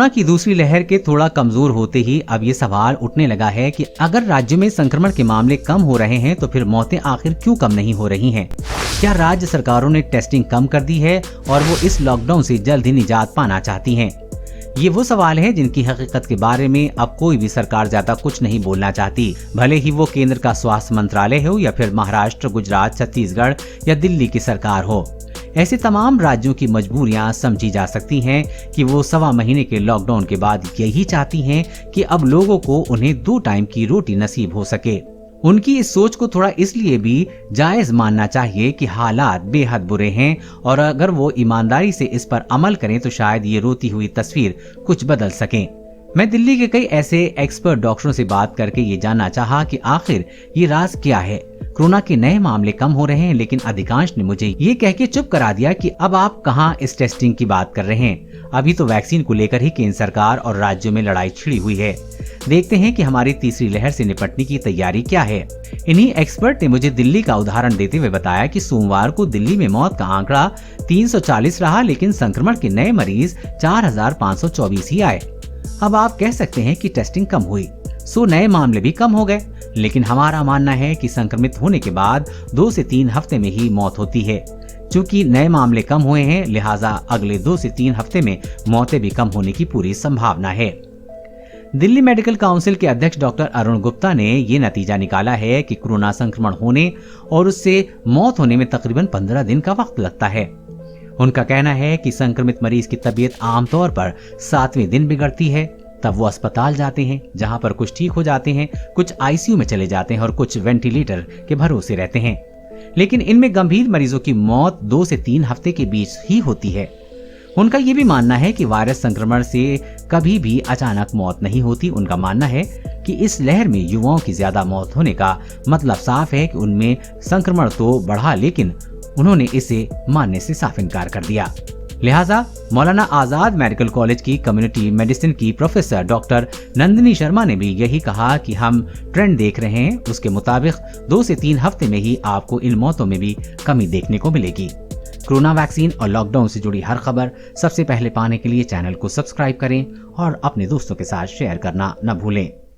Corona की दूसरी लहर के थोड़ा कमजोर होते ही अब ये सवाल उठने लगा है कि अगर राज्य में संक्रमण के मामले कम हो रहे हैं तो फिर मौतें आखिर क्यों कम नहीं हो रही हैं? क्या राज्य सरकारों ने टेस्टिंग कम कर दी है और वो इस लॉकडाउन से जल्द ही निजात पाना चाहती हैं? ये वो सवाल है जिनकी हकीकत के बारे में अब कोई भी सरकार ज्यादा कुछ नहीं बोलना चाहती, भले ही वो केंद्र का स्वास्थ्य मंत्रालय हो या फिर महाराष्ट्र, गुजरात, छत्तीसगढ़ या दिल्ली की सरकार हो। ऐसे तमाम राज्यों की मजबूरियां समझी जा सकती हैं कि वो 1.25 महीने के लॉकडाउन के बाद यही चाहती हैं कि अब लोगों को उन्हें 2 टाइम की रोटी नसीब हो सके। उनकी इस सोच को थोड़ा इसलिए भी जायज मानना चाहिए कि हालात बेहद बुरे हैं और अगर वो ईमानदारी से इस पर अमल करें तो शायद ये रोती हुई तस्वीर कुछ बदल सके। मैं दिल्ली के कई ऐसे एक्सपर्ट डॉक्टरों से बात करके ये जानना चाहा कि आखिर ये राज क्या है। कोरोना के नए मामले कम हो रहे हैं, लेकिन अधिकांश ने मुझे ये कह के चुप करा दिया कि अब आप कहां इस टेस्टिंग की बात कर रहे हैं। अभी तो वैक्सीन को लेकर ही केंद्र सरकार और राज्यों में लड़ाई छिड़ी हुई है। देखते हैं कि हमारी तीसरी लहर से निपटने की तैयारी क्या है। इन्हीं एक्सपर्ट ने मुझे दिल्ली का उदाहरण देते हुए बताया कि सोमवार को दिल्ली में मौत का आंकड़ा 340 रहा, लेकिन संक्रमण के नए मरीज 4524 ही आए। अब आप कह सकते हैं कि टेस्टिंग कम हुई, सो नए मामले भी कम हो गए, लेकिन हमारा मानना है कि संक्रमित होने के बाद 2 से 3 हफ्ते में ही मौत होती है। चूंकि नए मामले कम हुए हैं, लिहाजा अगले 2 से 3 हफ्ते में मौतें भी कम होने की पूरी संभावना है। दिल्ली मेडिकल काउंसिल के अध्यक्ष डॉक्टर अरुण गुप्ता ने ये नतीजा निकाला है कि कोरोना संक्रमण होने और उससे मौत होने में तकरीबन 15 दिन का वक्त लगता है। उनका कहना है कि संक्रमित मरीज की तबीयत आमतौर पर 7वें दिन बिगड़ती है, तब वो अस्पताल जाते हैं, जहां पर कुछ ठीक हो जाते हैं, कुछ आईसीयू में चले जाते हैं और कुछ वेंटिलेटर के भरोसे रहते हैं। लेकिन इनमें गंभीर मरीजों की मौत 2 से 3 हफ्ते के बीच ही होती है। उनका ये भी मानना है कि वायरस संक्रमण से कभी भी अचानक मौत नहीं होती। उनका मानना है कि इस लहर में युवाओं की ज्यादा मौत होने का मतलब साफ है कि उनमें संक्रमण तो बढ़ा, लेकिन उन्होंने इसे मानने से साफ इनकार कर दिया। लिहाजा मौलाना आजाद मेडिकल कॉलेज की कम्युनिटी मेडिसिन की प्रोफेसर डॉक्टर नंदिनी शर्मा ने भी यही कहा कि हम ट्रेंड देख रहे हैं, उसके मुताबिक 2 से 3 हफ्ते में ही आपको इन मौतों में भी कमी देखने को मिलेगी। कोरोना वैक्सीन और लॉकडाउन से जुड़ी हर खबर सबसे पहले पाने के लिए चैनल को सब्सक्राइब करें और अपने दोस्तों के साथ शेयर करना न भूलें।